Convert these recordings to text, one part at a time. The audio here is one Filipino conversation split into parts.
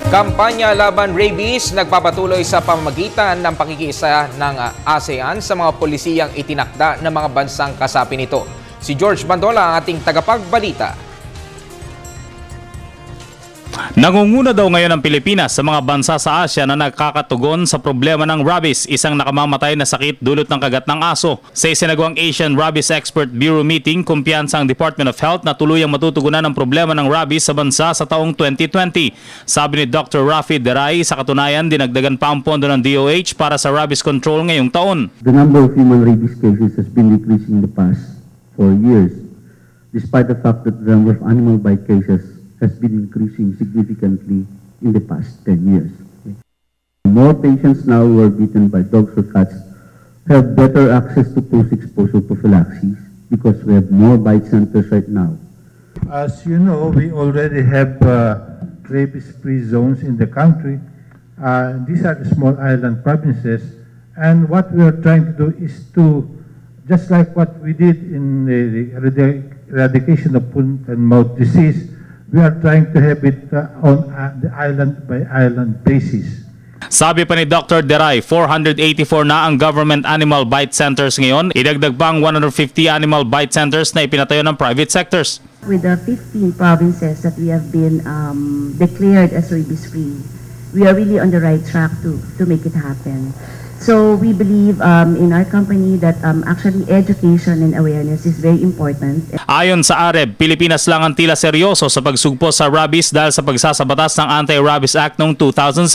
Kampanya laban rabies nagpapatuloy sa pamamagitan ng pakikiisa ng ASEAN sa mga polisiyang itinakda ng mga bansang kasapi nito. Si George Bandola ang ating tagapagbalita. Nangunguna daw ngayon ang Pilipinas sa mga bansa sa Asia na nagkakatugon sa problema ng rabies, isang nakamamatay na sakit dulot ng kagat ng aso. Sa isinagawang Asian Rabies Expert Bureau meeting, kumpiyansa ang Department of Health na tuluyang matutugunan ang problema ng rabies sa bansa sa taong 2020. Sabi ni Dr. Rafi Deray, sa katunayan dinagdagan pa ang pondo ng DOH para sa rabies control ngayong taon. The number of human rabies cases has been decreasing in the past 4 years, despite the fact that the number of animal bite cases has been increasing significantly in the past 10 years. More patients now who are bitten by dogs or cats have better access to post-exposure prophylaxis because we have more bite centers right now. As you know, we already have rabies-free zones in the country. These are the small island provinces, and what we are trying to do is to, just like what we did in the eradication of foot and mouth disease, we are trying to have it on the island-by-island basis. Sabi pa ni Dr. Deray, 484 na ang government animal bite centers ngayon. Idagdag pa ang 150 animal bite centers na ipinatayo ng private sectors. With the 15 provinces that we have been declared as rabies-free, we are really on the right track to make it happen. So we believe in our company that actually education and awareness is very important. Ayon sa AREB, Pilipinas lang ang tila seryoso sa pagsugpo sa rabies dahil sa pagsasabatas ng Anti-Rabies Act noong 2007.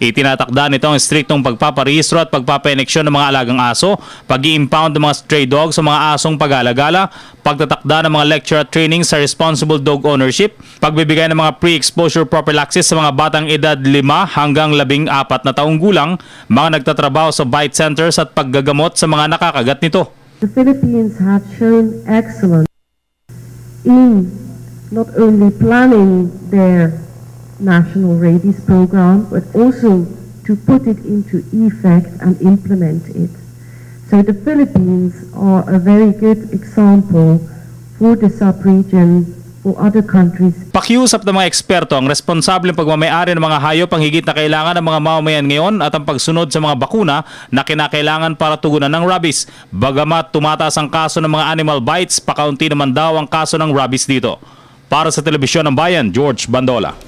Itinatakda nito ang striktong pagpaparehistro at pagpapaeneksyon ng mga alagang aso, pag-i-impound ng mga stray dogs sa mga asong pag-alagala, pagtatakda ng mga lecture at training sa responsible dog ownership, pagbibigay ng mga pre-exposure prophylaxis sa mga batang edad 5 hanggang 14 na taong gulang, mga nagtatrabaho sa bite centers at paggagamot sa mga nakakagat nito. The Philippines have shown excellence in not only planning their national rabies program, but also to put it into effect and implement it. So the Philippines are a very good example for the sub-region, for other countries. Pakiusap ng mga eksperto ang responsableng pagmamayari ng mga hayop ang higit na kailangan ng mga mamamayan ngayon at ang pagsunod sa mga bakuna na kinakailangan para tugunan ng rabies. Bagamat tumataas ang kaso ng mga animal bites, pakaunti naman daw ang kaso ng rabies dito. Para sa Telebisyon ng Bayan, George Bandola.